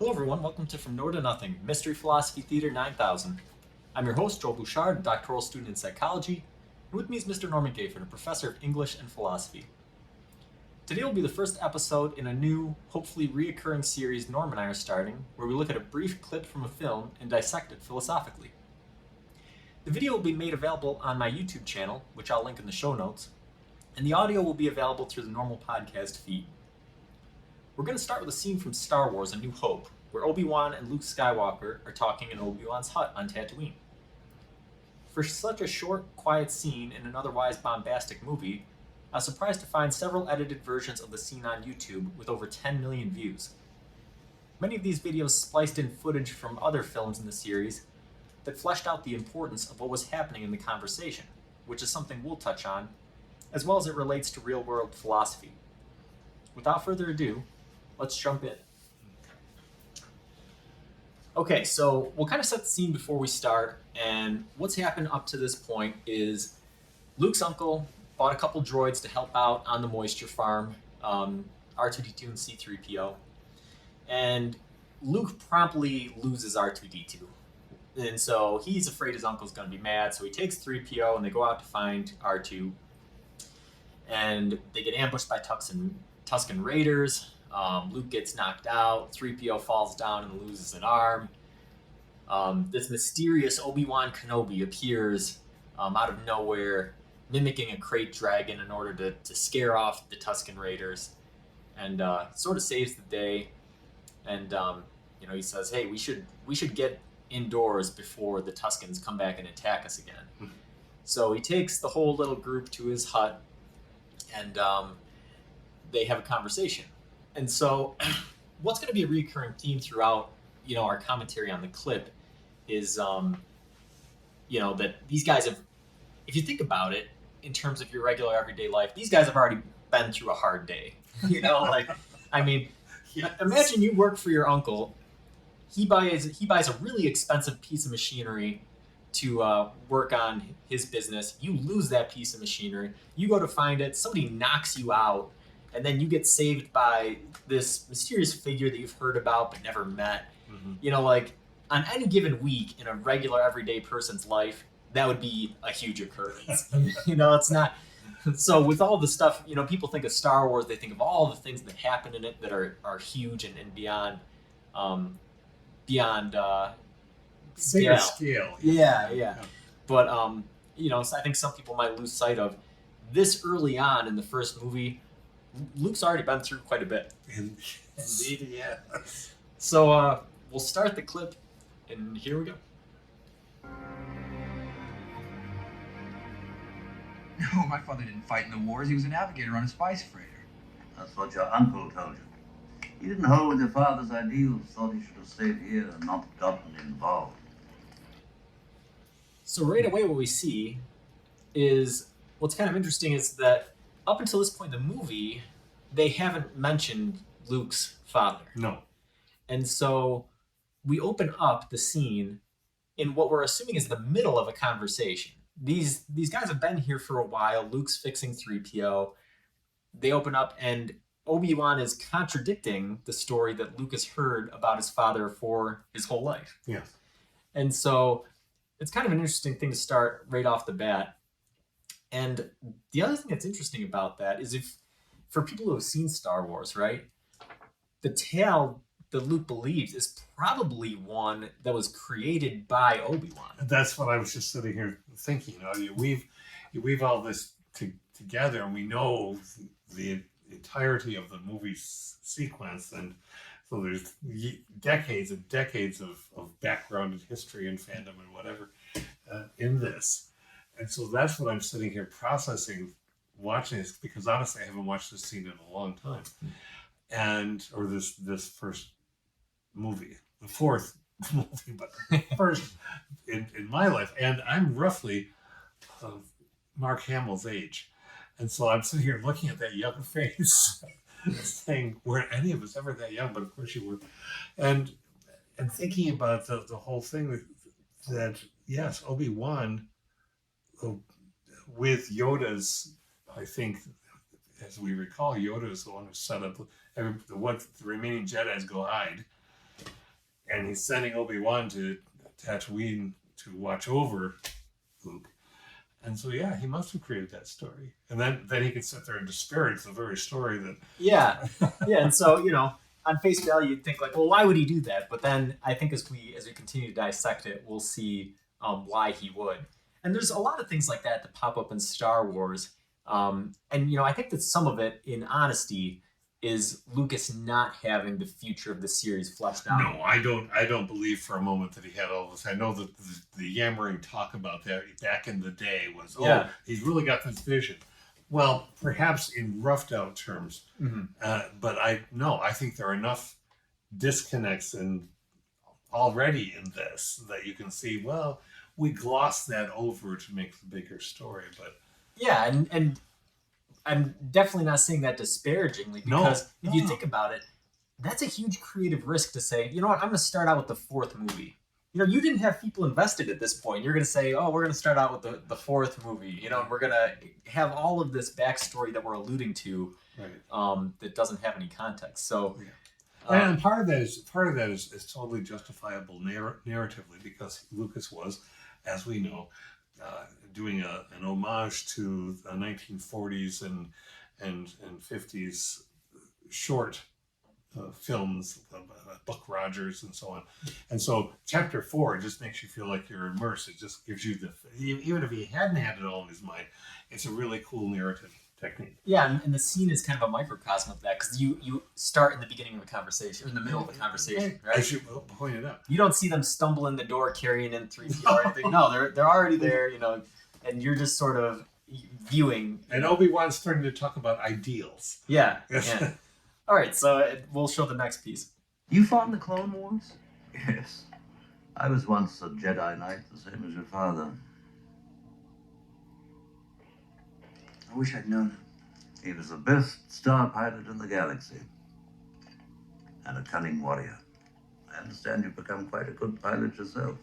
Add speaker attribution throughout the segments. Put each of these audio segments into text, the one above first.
Speaker 1: Hello everyone, welcome to From Nowhere to Nothing, Mystery Philosophy Theater 9000. I'm your host, Joel Bouchard, a doctoral student in psychology, and with me is Mr. Norman Gayford, a professor of English and philosophy. Today will be the first episode in a new, hopefully reoccurring series Norm and I are starting, where we look at a brief clip from a film and dissect it philosophically. The video will be made available on my YouTube channel, which I'll link in the show notes, and the audio will be available through the normal podcast feed. We're going to start with a scene from Star Wars: A New Hope, where Obi-Wan and Luke Skywalker are talking in Obi-Wan's hut on Tatooine. For such a short, quiet scene in an otherwise bombastic movie, I was surprised to find several edited versions of the scene on YouTube with over 10 million views. Many of these videos spliced in footage from other films in the series that fleshed out the importance of what was happening in the conversation, which is something we'll touch on, as well as it relates to real-world philosophy. Without further ado, let's jump in. Okay, so we'll kind of set the scene before we start, and what's happened up to this point is Luke's uncle bought a couple droids to help out on the moisture farm, R2-D2 and C-3PO, and Luke promptly loses R2-D2. And so he's afraid his uncle's going to be mad, so he takes 3PO and they go out to find R2, and they get ambushed by Tusken Raiders. Luke gets knocked out, 3PO falls down and loses an arm. This mysterious Obi-Wan Kenobi appears out of nowhere, mimicking a crate dragon in order to scare off the Tusken Raiders, and sort of saves the day. And he says, "Hey, we should get indoors before the Tuskens come back and attack us again." So he takes the whole little group to his hut, and they have a conversation. And so what's going to be a recurring theme throughout, our commentary on the clip is, that these guys have, if you think about it in terms of your regular everyday life, these guys have already been through a hard day. Imagine you work for your uncle. He buys a really expensive piece of machinery to work on his business. You lose that piece of machinery. You go to find it. Somebody knocks you out. And then you get saved by this mysterious figure that you've heard about but never met. Mm-hmm. On any given week in a regular everyday person's life, that would be a huge occurrence. It's not. So with all the stuff, people think of Star Wars, they think of all the things that happen in it that are huge and beyond
Speaker 2: bigger scale.
Speaker 1: Yeah. But so I think some people might lose sight of this early on in the first movie. Luke's already been through quite a bit.
Speaker 2: Indeed, yeah.
Speaker 1: So we'll start the clip, and here we go.
Speaker 3: No, my father didn't fight in the wars. He was a navigator on a spice freighter.
Speaker 4: That's what your uncle told you. He didn't hold with your father's ideals, thought he should have stayed here and not gotten involved.
Speaker 1: So right away what we see is, what's kind of interesting is that up until this point in the movie, they haven't mentioned Luke's father.
Speaker 2: No.
Speaker 1: And so we open up the scene in what we're assuming is the middle of a conversation. These guys have been here for a while. Luke's fixing 3PO. They open up and Obi-Wan is contradicting the story that Luke has heard about his father for his whole life.
Speaker 2: Yes.
Speaker 1: And so it's kind of an interesting thing to start right off the bat. And the other thing that's interesting about that is, if for people who have seen Star Wars, right, the tale that Luke believes is probably one that was created by Obi-Wan.
Speaker 2: That's what I was just sitting here thinking. You weave all this together, and we know the entirety of the movie sequence, and so there's decades and decades of background and history and fandom and whatever in this. And so that's what I'm sitting here processing, watching this, because honestly, I haven't watched this scene in a long time, or this first movie, the fourth movie, but first in my life, and I'm roughly Mark Hamill's age, and so I'm sitting here looking at that young face, saying, "Were any of us ever that young?" But of course you were, and thinking about the whole thing that yes, Obi-Wan, with Yoda's, I think, as we recall, Yoda is the one who set up what the remaining Jedis go hide. and he's sending Obi-Wan to Tatooine to watch over Luke. And so, yeah, he must have created that story. And then he can sit there and disparage the very story that...
Speaker 1: Yeah. And so, on face value, you'd think like, well, why would he do that? But then I think as we continue to dissect it, we'll see why he would. And there's a lot of things like that pop up in Star Wars. And, I think that some of it, in honesty, is Lucas not having the future of the series fleshed out.
Speaker 2: No, I don't believe for a moment that he had all this. I know that the yammering talk about that back in the day was, he's really got this vision. Well, perhaps in roughed out terms, but I think there are enough disconnects already in this that you can see, well, we glossed that over to make the bigger story. But
Speaker 1: yeah, and I'm definitely not saying that disparagingly, because if you think about it, that's a huge creative risk to say, you know what, I'm going to start out with the fourth movie. You didn't have people invested at this point. You're going to say, oh, we're going to start out with the fourth movie. We're going to have all of this backstory that we're alluding to, that doesn't have any context. So,
Speaker 2: and part of that is totally justifiable narratively, because Lucas was, as we know, doing an homage to the 1940s and 50s short films, Buck Rogers and so on. And so Chapter 4 just makes you feel like you're immersed. It just gives you even if he hadn't had it all in his mind, it's a really cool narrative technique.
Speaker 1: Yeah, and the scene is kind of a microcosm of that, because you start in the beginning of the conversation, or in the middle of the conversation, right?
Speaker 2: As you pointed out.
Speaker 1: You don't see them stumble in the door carrying in 3 feet or anything. No, they're already there, and you're just sort of viewing.
Speaker 2: And Obi-Wan's starting to talk about ideals.
Speaker 1: Yeah. All right, so we'll show the next piece.
Speaker 4: You fought in the Clone Wars? Yes. I was once a Jedi Knight, the same as your father.
Speaker 3: I wish I'd known him.
Speaker 4: He was the best star pilot in the galaxy. And a cunning warrior. I understand you've become quite a good pilot yourself.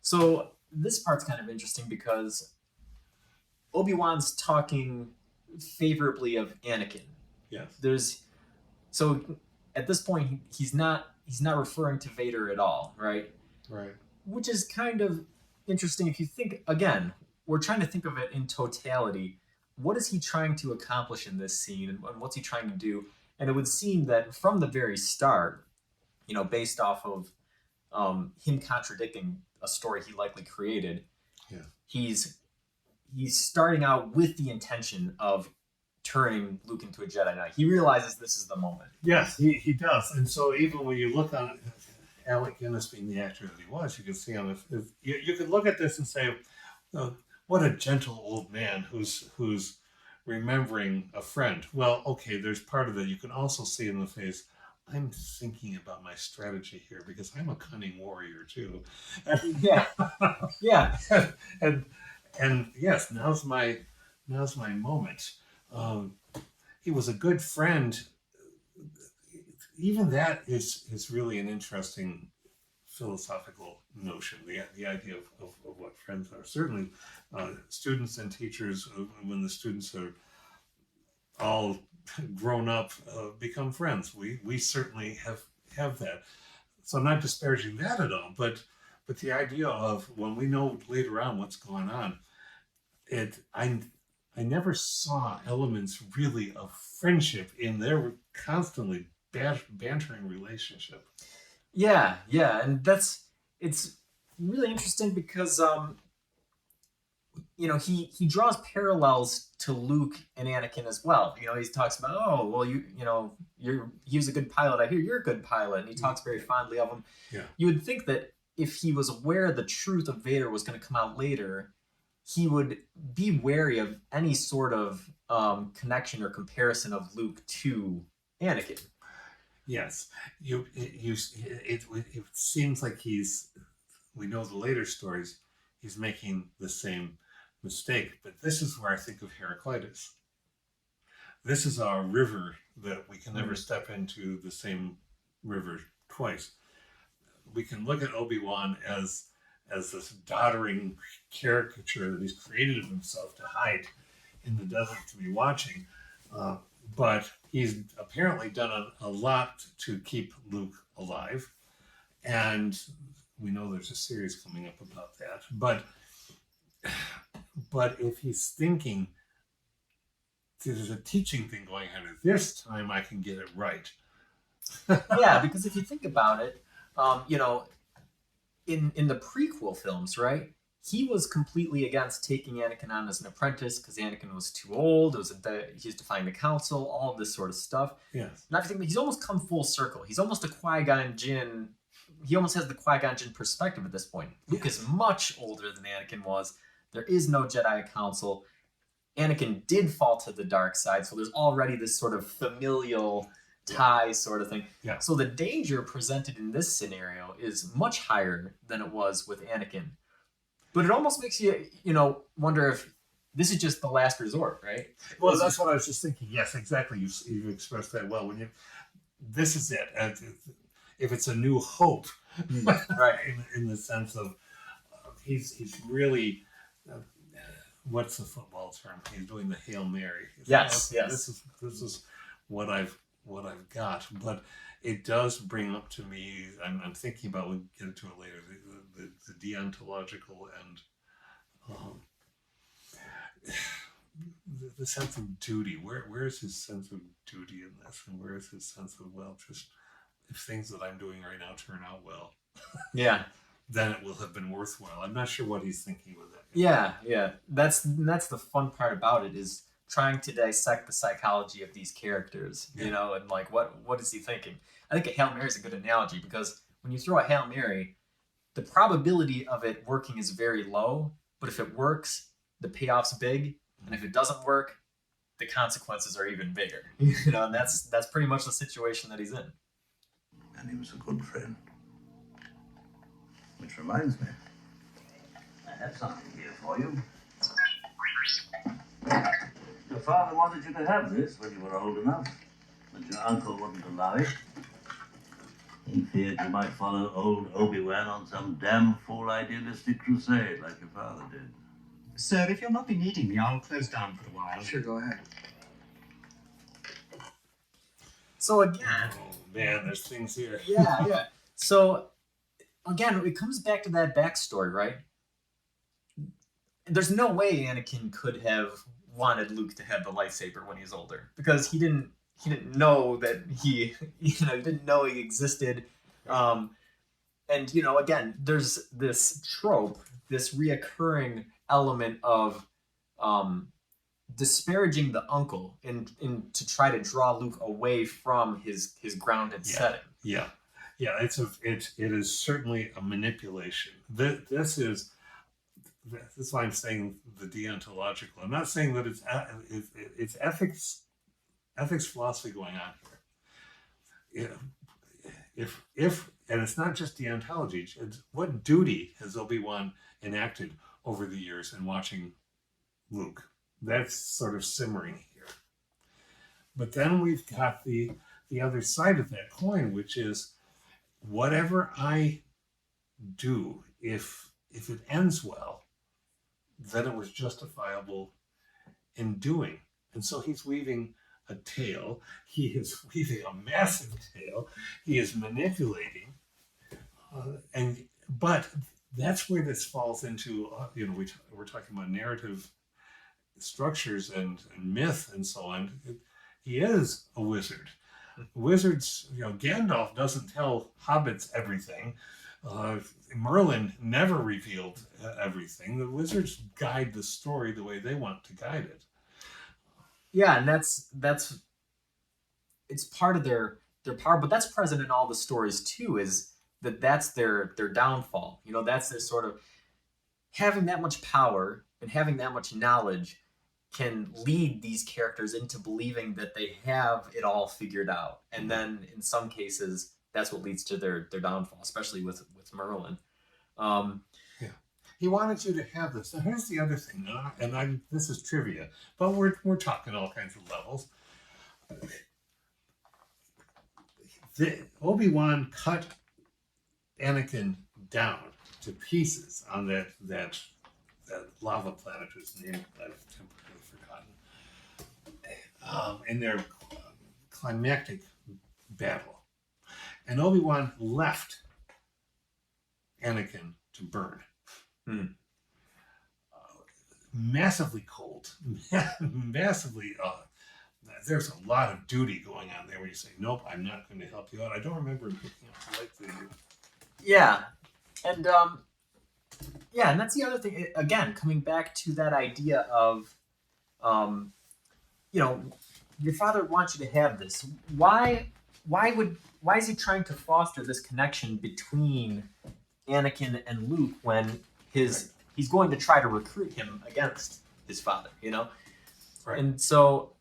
Speaker 1: So this part's kind of interesting, because Obi-Wan's talking favorably of Anakin.
Speaker 2: Yes.
Speaker 1: So at this point he's not referring to Vader at all, right?
Speaker 2: Right.
Speaker 1: Which is kind of interesting if you think, again, we're trying to think of it in totality. What is he trying to accomplish in this scene, and what's he trying to do? And it would seem that from the very start, based off of him contradicting a story he likely created, he's starting out with the intention of turning Luke into a Jedi Knight. He realizes this is the moment.
Speaker 2: Yes, he does. And so even when you look on Alec Guinness being the actor that he was, you can see on you can look at this and say, what a gentle old man who's remembering a friend. Well, okay, there's part of it. You can also see in the face, I'm thinking about my strategy here, because I'm a cunning warrior too.
Speaker 1: Yeah.
Speaker 2: And yes, now's my moment. He was a good friend. Even that is really an interesting philosophical notion. The idea of what friends are. Certainly, students and teachers, when the students are all grown up, become friends. We certainly have that. So I'm not disparaging that at all, but the idea of, when we know later on what's going on, I never saw elements really of friendship in their constantly bantering relationship.
Speaker 1: Yeah, and it's really interesting, because he draws parallels to Luke and Anakin as well. He talks about, oh, well, he was a good pilot. I hear you're a good pilot, and he talks very fondly of him.
Speaker 2: Yeah.
Speaker 1: You would think that if he was aware the truth of Vader was going to come out later, he would be wary of any sort of connection or comparison of Luke to Anakin.
Speaker 2: Yes, it seems like we know the later stories, he's making the same mistake. But this is where I think of Heraclitus. This is our river that we can never step into the same river twice. We can look at Obi-Wan as this doddering caricature that he's created of himself to hide in the desert to be watching. but he's apparently done a lot to keep Luke alive, and we know there's a series coming up about that. But if he's thinking there's a teaching thing going on, this time I can get it right.
Speaker 1: Yeah, because if you think about it, you know, in the prequel films, right? He was completely against taking Anakin on as an apprentice because Anakin was too old. He's defying the council, all of this sort of stuff.
Speaker 2: Yes.
Speaker 1: And I think he's almost come full circle. He's almost a Qui-Gon Jinn. He almost has the Qui-Gon Jinn perspective at this point. Luke is much older than Anakin was. There is no Jedi Council. Anakin did fall to the dark side, so there's already this sort of familial tie sort of thing.
Speaker 2: Yeah.
Speaker 1: So the danger presented in this scenario is much higher than it was with Anakin. But it almost makes you, wonder if this is just the last resort, right?
Speaker 2: Well, that's what I was just thinking. Yes, exactly. You expressed that well. This is it. If it's a new hope,
Speaker 1: right?
Speaker 2: In the sense of he's really what's the football term? He's doing the Hail Mary.
Speaker 1: Yes.
Speaker 2: This is what I've got, but it does bring up to me. I'm thinking about. We'll get into it later. The deontological and the sense of duty. Where is his sense of duty in this, and where is his sense of just if things that I'm doing right now turn out well,
Speaker 1: yeah,
Speaker 2: then it will have been worthwhile. I'm not sure what he's thinking with that.
Speaker 1: Yeah. That's the fun part about it is trying to dissect the psychology of these characters, and like what is he thinking? I think a Hail Mary is a good analogy because when you throw a Hail Mary, the probability of it working is very low, but if it works, the payoff's big, and if it doesn't work, the consequences are even bigger. And that's pretty much the situation that he's in.
Speaker 4: And he was a good friend. Which reminds me, I have something here for you. Your father wanted you to have this when you were old enough, but your uncle wouldn't allow it. He feared you might follow old Obi-Wan on some damn fool idealistic crusade like your father did.
Speaker 5: Sir, if you'll not be needing me, I'll close down for a while.
Speaker 3: Sure, go ahead.
Speaker 1: So again...
Speaker 2: Oh, man, there's things here.
Speaker 1: Yeah. So, again, it comes back to that backstory, right? There's no way Anakin could have wanted Luke to have the lightsaber when he was older because he didn't know that he didn't know he existed. And, again, there's this trope, this reoccurring element of disparaging the uncle in to try to draw Luke away from his grounded setting.
Speaker 2: Yeah. It is certainly a manipulation. This is why I'm saying the deontological. I'm not saying that it's ethics philosophy going on here. If and it's not just deontology. It's what duty has Obi-Wan enacted over the years in watching Luke? That's sort of simmering here. But then we've got the other side of that coin, which is whatever I do, if it ends well, then it was justifiable in doing. And so he's weaving a tale. He is weaving a massive tale. He is manipulating. But that's where this falls into, we're talking about narrative structures and myth and so on. He is a wizard. Wizards, Gandalf doesn't tell hobbits everything. Merlin never revealed everything. The wizards guide the story the way they want to guide it.
Speaker 1: Yeah, and that's it's part of their power, but that's present in all the stories too. Is that's their downfall? That's their sort of having that much power and having that much knowledge can lead these characters into believing that they have it all figured out, and then in some cases that's what leads to their downfall, especially with Merlin.
Speaker 2: He wanted you to have this. Now here's the other thing, and this is trivia, but we're talking all kinds of levels. Obi-Wan cut Anakin down to pieces on that lava planet whose name I've temporarily forgotten. And they're climactic battle. And Obi-Wan left Anakin to burn. Massively cold. Massively... there's a lot of duty going on there where you say, nope, I'm not going to help you out. I don't remember him picking up lightsaber.
Speaker 1: Yeah. And, and that's the other thing. Again, coming back to that idea of, your father wants you to have this. Why is he trying to foster this connection between Anakin and Luke when he's going to try to recruit him against his father, Right. And so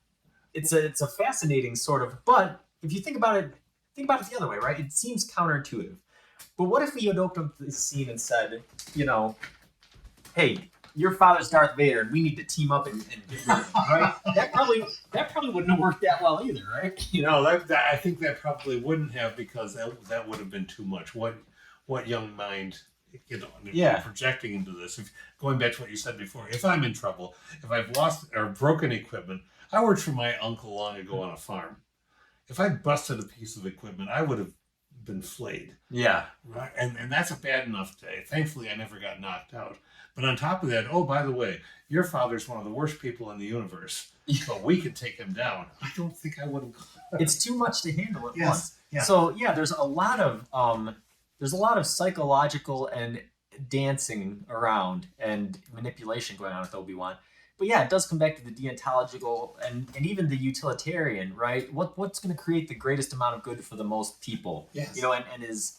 Speaker 1: it's a fascinating sort of, but if you think about it the other way, right? It seems counterintuitive. But what if we had opened up this scene and said, hey, your father's Darth Vader, and we need to team up and get rid of him, right? That probably wouldn't have worked that well either, right?
Speaker 2: No, I think that probably wouldn't have, because that would have been too much. What young mind, projecting into this? If going back to what you said before, if I'm in trouble, if I've lost or broken equipment, I worked for my uncle long ago on a farm. If I busted a piece of equipment, I would have been flayed.
Speaker 1: Yeah.
Speaker 2: Right. And that's a bad enough day. Thankfully, I never got knocked out. But on top of that, oh, by the way, your father's one of the worst people in the universe, but we could take him down. I don't think I would have.
Speaker 1: It's too much to handle at
Speaker 2: Yes.
Speaker 1: once.
Speaker 2: Yeah.
Speaker 1: So there's a lot of psychological and dancing around and manipulation going on with Obi-Wan. But yeah, it does come back to the deontological and even the utilitarian, right? What's going to create the greatest amount of good for the most people?
Speaker 2: Yes.
Speaker 1: And is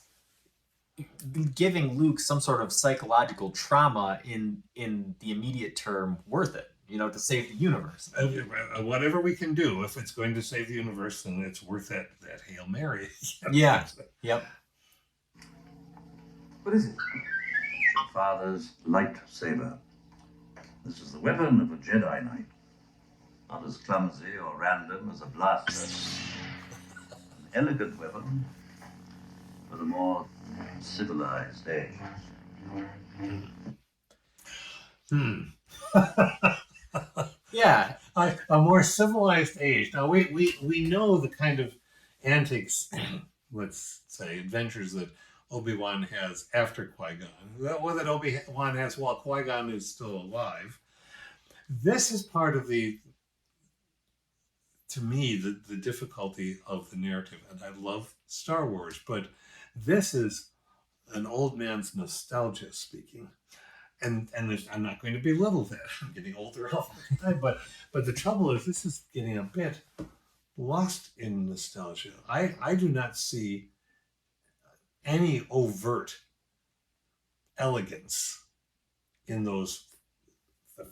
Speaker 1: giving Luke some sort of psychological trauma in the immediate term worth it, to save the universe?
Speaker 2: Whatever we can do, if it's going to save the universe, then it's worth that Hail Mary.
Speaker 1: Yeah. Yep.
Speaker 3: What is it?
Speaker 4: Father's lightsaber. This is the weapon of a Jedi Knight. Not as clumsy or random as a blaster. An elegant weapon for the more civilized age.
Speaker 1: Yeah.
Speaker 2: A more civilized age. Now, we know the kind of antics, let's say, adventures that Obi-Wan has after Qui-Gon. Or that Obi-Wan has while Qui-Gon is still alive. This is part of the difficulty of the narrative. And I love Star Wars, but this is an old man's nostalgia speaking. And I'm not going to belittle that. I'm getting older all the time. But the trouble is, this is getting a bit lost in nostalgia. I do not see any overt elegance in the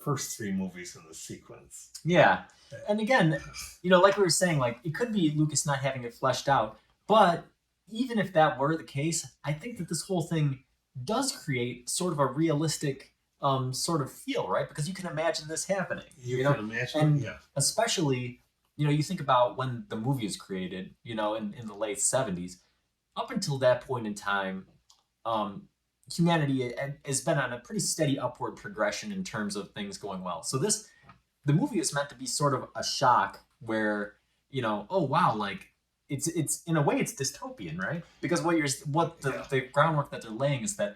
Speaker 2: first three movies in the sequence.
Speaker 1: Yeah. And again, like we were saying, it could be Lucas not having it fleshed out, but even if that were the case, I think that this whole thing does create sort of a realistic sort of feel, right? Because you can imagine this happening.
Speaker 2: You can imagine,
Speaker 1: and
Speaker 2: yeah.
Speaker 1: Especially, you think about when the movie was created, in the late 70s. Up until that point in time, humanity has been on a pretty steady upward progression in terms of things going well. So the movie is meant to be sort of a shock where, oh wow, it's in a way it's dystopian, right? Because the groundwork that they're laying is that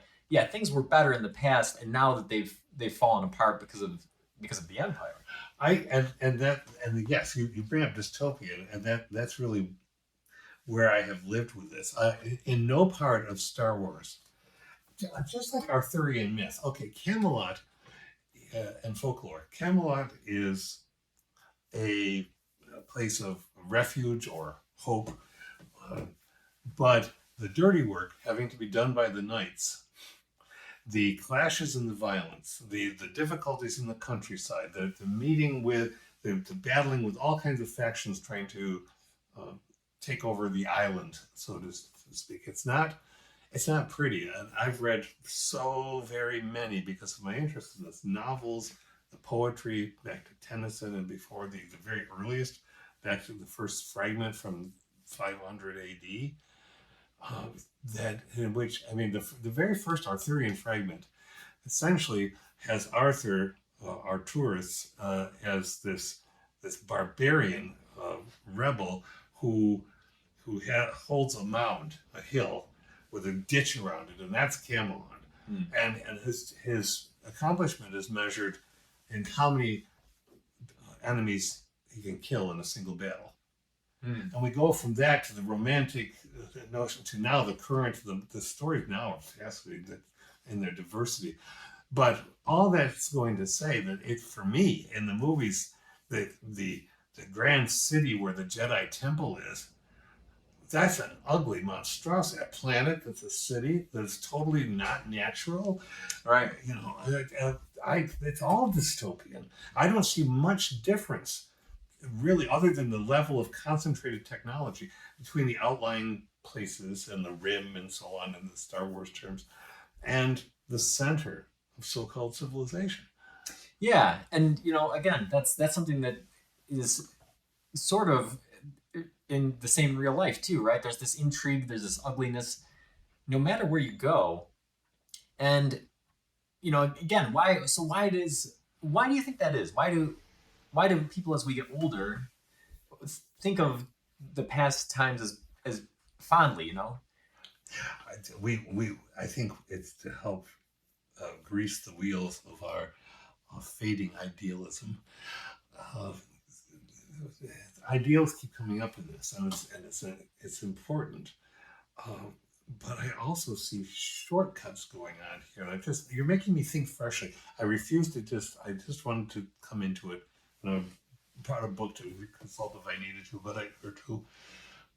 Speaker 1: things were better in the past, and now that they've fallen apart because of the Empire.
Speaker 2: Yes, you bring up dystopian, and that's really where I have lived with this. In no part of Star Wars, just like Arthurian myth. Okay, Camelot and folklore. Camelot is a place of refuge or hope, but the dirty work having to be done by the knights, the clashes and the violence, the difficulties in the countryside, the meeting with, the battling with all kinds of factions trying to take over the island, so to speak. It's not pretty. And I've read so very many, because of my interest in this, novels, the poetry, back to Tennyson, and before the very earliest, back to the first fragment from 500 AD. The very first Arthurian fragment essentially has Arturus as this barbarian rebel who holds a mound, a hill, with a ditch around it, and that's Camelot. And his accomplishment is measured in how many enemies he can kill in a single battle. And we go from that to the romantic notion to now the current, the stories now are fascinating in their diversity. But all that's going to say that for me, in the movies, the grand city where the Jedi Temple is, that's an ugly monstrosity. A planet that's a city that's totally not natural.
Speaker 1: Right.
Speaker 2: It's all dystopian. I don't see much difference, really, other than the level of concentrated technology between the outlying places and the rim and so on in the Star Wars terms, and the center of so-called civilization.
Speaker 1: Yeah, and again, that's something that is sort of in the same real life too, right? There's this intrigue, there's this ugliness, no matter where you go. And again, why do you think that is? Why do people as we get older think of the past times as fondly,
Speaker 2: I think it's to help grease the wheels of our fading idealism. Ideals keep coming up in this, and it's important. But I also see shortcuts going on here. And you're making me think freshly. I just wanted to come into it, and I brought a book to consult if I needed to,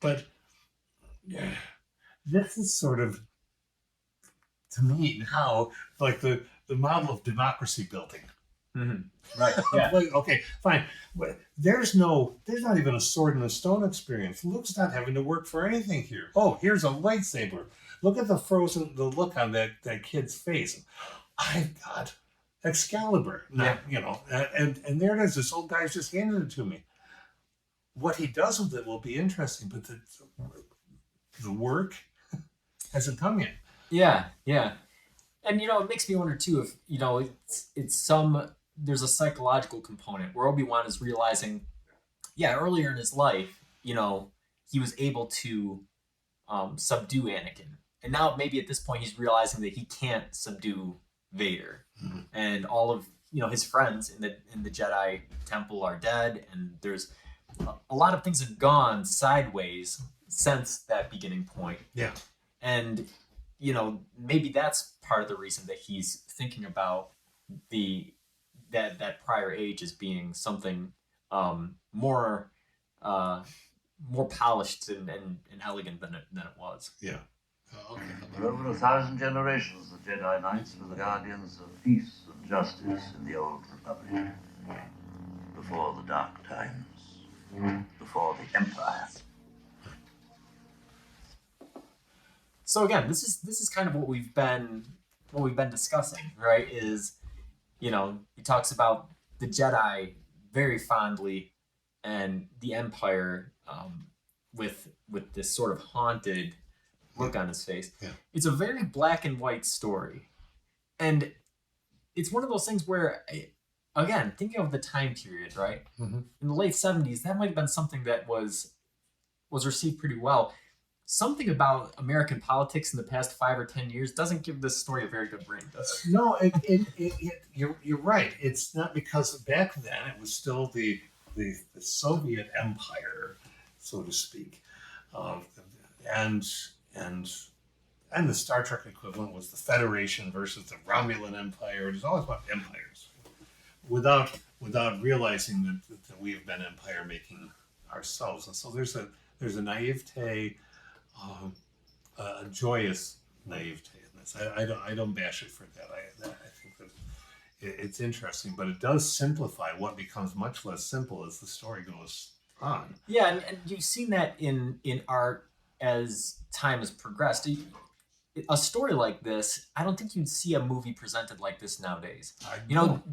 Speaker 2: But yeah, this is sort of, to me now, like the model of democracy building.
Speaker 1: Mm-hmm. Right. Yeah.
Speaker 2: Okay, fine. There's not even a sword and a stone experience. Luke's not having to work for anything here. Oh, here's a lightsaber. Look at the look on that kid's face. I've got Excalibur. And there it is. This old guy's just handed it to me. What he does with it will be interesting, but the work hasn't come yet.
Speaker 1: Yeah. And it makes me wonder too if there's a psychological component where Obi-Wan is realizing, earlier in his life, he was able to subdue Anakin, and now maybe at this point he's realizing that he can't subdue Vader, and all of his friends in the Jedi Temple are dead, and there's a lot of things have gone sideways since that beginning point.
Speaker 2: Yeah,
Speaker 1: and maybe that's part of the reason that he's thinking about that prior age as being something more polished and elegant than it was.
Speaker 2: Yeah. Okay.
Speaker 4: For over 1,000 generations, the Jedi Knights were the guardians of peace and justice in the Old Republic. Before the Dark Times. Before the Empire.
Speaker 1: So again, this is kind of what we've been discussing, right? Is he talks about the Jedi very fondly, and the Empire with this sort of haunted look on his face.
Speaker 2: Yeah.
Speaker 1: It's a very black and white story, and it's one of those things where, again, thinking of the time period, right?
Speaker 2: Mm-hmm.
Speaker 1: In the late 70s, that might have been something that was received pretty well. Something about American politics in the past 5 or 10 years doesn't give this story a very good ring, does it?
Speaker 2: No, you're right. It's not, because back then it was still the Soviet Empire, so to speak, and the Star Trek equivalent was the Federation versus the Romulan Empire. It was always about empires, without realizing that we have been empire making ourselves. And so there's a naivete. A joyous naivete in this. I don't bash it for that. I think that it's interesting, but it does simplify what becomes much less simple as the story goes on.
Speaker 1: Yeah, and you've seen that in art as time has progressed. A story like this, I don't think you'd see a movie presented like this nowadays.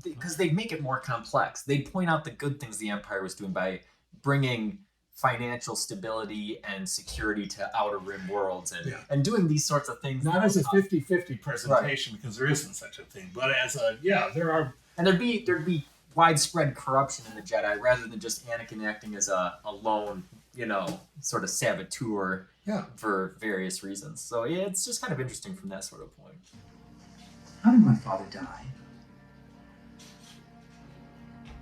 Speaker 1: Because they make it more complex. They point out the good things the Empire was doing by bringing financial stability and security to outer rim worlds and doing these sorts of things.
Speaker 2: Not as a 50-50 presentation, right, because there isn't such a thing, but as there are.
Speaker 1: And there'd be widespread corruption in the Jedi rather than just Anakin acting as a lone sort of saboteur
Speaker 2: Yeah.
Speaker 1: for various reasons. So yeah, it's just kind of interesting from that sort of point.
Speaker 3: How did my father die?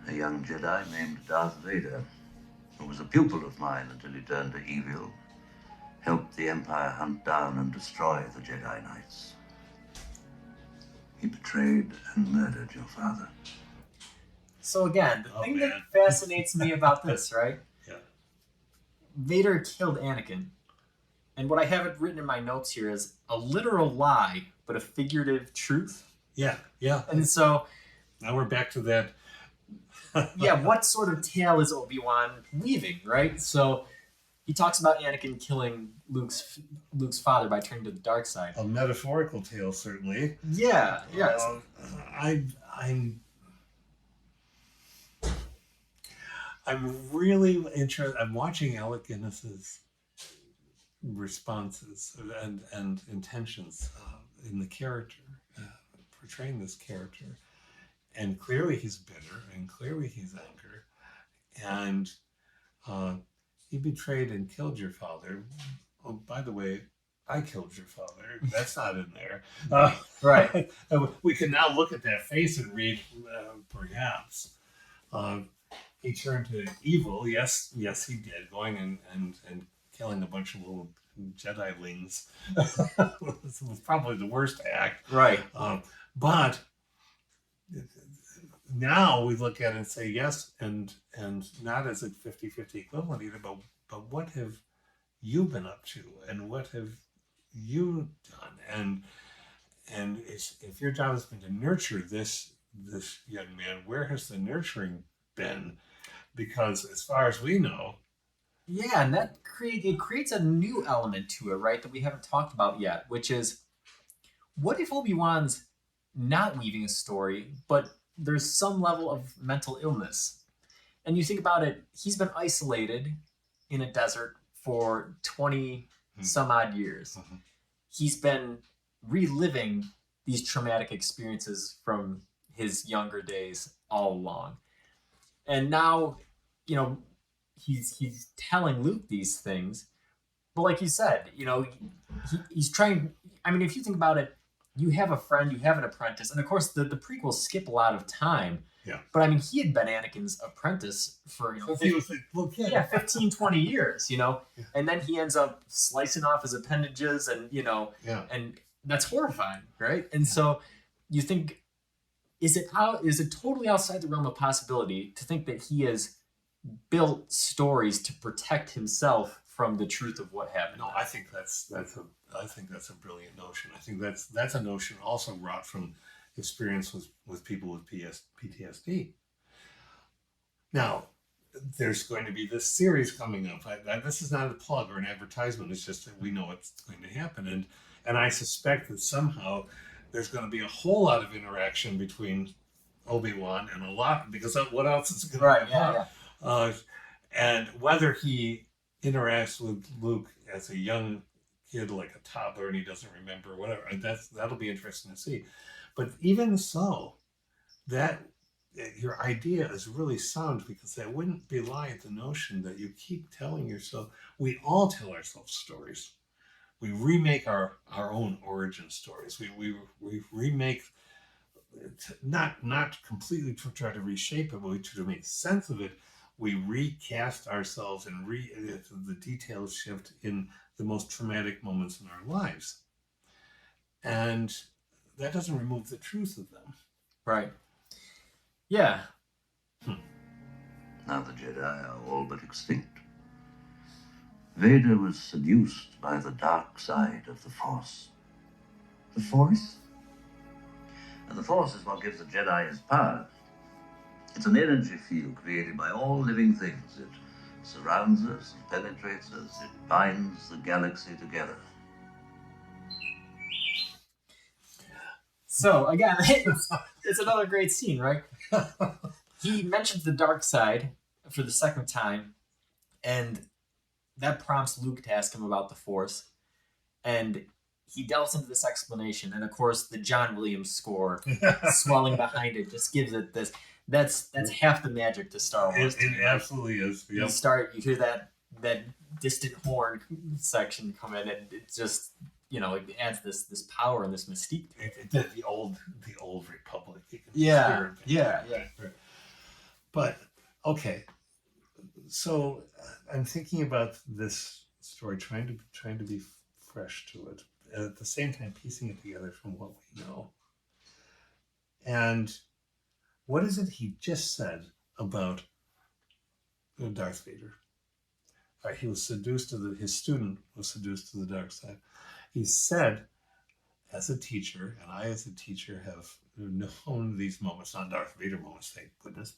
Speaker 4: A young Jedi named Darth Vader, who was a pupil of mine until he turned to evil, helped the Empire hunt down and destroy the Jedi Knights. He betrayed and murdered your father.
Speaker 1: So again, the
Speaker 2: Oh,
Speaker 1: thing
Speaker 2: man.
Speaker 1: that fascinates me about this, right?
Speaker 2: Yeah.
Speaker 1: Vader killed Anakin. And what I have it written in my notes here is a literal lie, but a figurative truth.
Speaker 2: Yeah. Yeah.
Speaker 1: And so,
Speaker 2: Now we're back to that.
Speaker 1: yeah, what sort of tale is Obi-Wan weaving, right? So he talks about Anakin killing Luke's father by turning to the dark side.
Speaker 2: A metaphorical tale, certainly.
Speaker 1: Yeah, yeah.
Speaker 2: I'm really interested. I'm watching Alec Guinness's responses and intentions in the character, portraying this character, and clearly he's bitter, and clearly he's angry, and he betrayed and killed your father. Oh, by the way, I killed your father. That's not in there.
Speaker 1: Right.
Speaker 2: We can now look at that face and read, perhaps. He turned to evil. Yes, he did. Going and killing a bunch of little Jedi-lings was probably the worst act.
Speaker 1: Right.
Speaker 2: But now we look at it and say yes, and not as a 50-50 equivalent either, but what have you been up to, and what have you done? And if your job has been to nurture this young man, where has the nurturing been? Because as far as we know,
Speaker 1: Yeah, and that creates a new element to it, right, that we haven't talked about yet, which is, what if Obi-Wan's not weaving a story, but there's some level of mental illness? And you think about it, he's been isolated in a desert for 20 some odd years.
Speaker 2: Mhm.
Speaker 1: He's been reliving these traumatic experiences from his younger days all along. And now, he's telling Luke these things. But like you said, he's trying. I mean, if you think about it, you have a friend, you have an apprentice, and of course the prequels skip a lot of time.
Speaker 2: Yeah.
Speaker 1: But I mean, he had been Anakin's apprentice for
Speaker 2: since he was a little kid.
Speaker 1: 15, 20 years, and then he ends up slicing off his appendages, and
Speaker 2: Yeah.
Speaker 1: and that's horrifying, right? And so you think, is it totally outside the realm of possibility to think that he has built stories to protect himself from the truth of what happened?
Speaker 2: No, I think that's a brilliant notion. I think that's a notion also wrought from experience with people with PTSD. Now, there's going to be this series coming up. This is not a plug or an advertisement. It's just that we know it's going to happen, and I suspect that somehow there's going to be a whole lot of interaction between Obi-Wan and a lot, because what else is going to happen?
Speaker 1: Yeah.
Speaker 2: And whether he interacts with Luke as a young kid, like a toddler, and he doesn't remember, whatever, that'll be interesting to see. But even so, that your idea is really sound, because that wouldn't belie the notion that you keep telling yourself. We all tell ourselves stories. We remake our own origin stories. We remake, not completely to try to reshape it, but to make sense of it. We recast ourselves, and the details shift in the most traumatic moments in our lives. And that doesn't remove the truth of them.
Speaker 1: Right. Yeah.
Speaker 4: Now the Jedi are all but extinct. Vader was seduced by the dark side of the Force.
Speaker 3: The Force?
Speaker 4: And the Force is what gives the Jedi his power. It's an energy field created by all living things. It surrounds us, it penetrates us, it binds the galaxy together.
Speaker 1: So again, it's another great scene, right? He mentions the dark side for the second time, and that prompts Luke to ask him about the Force. And he delves into this explanation, and of course the John Williams score swelling behind it just gives it this. That's half the magic to Star Wars.
Speaker 2: It absolutely is. Yep.
Speaker 1: You hear that distant horn section come in, and it just it adds this power and this mystique to it.
Speaker 2: It did the old Republic. You can
Speaker 1: Yeah,
Speaker 2: hear it.
Speaker 1: yeah.
Speaker 2: But okay, so I'm thinking about this story, trying to be fresh to it, at the same time piecing it together from what we know. And what is it he just said about Darth Vader? He was seduced to his student was seduced to the dark side. He said, as a teacher, and I as a teacher have known these moments, not Darth Vader moments, thank goodness,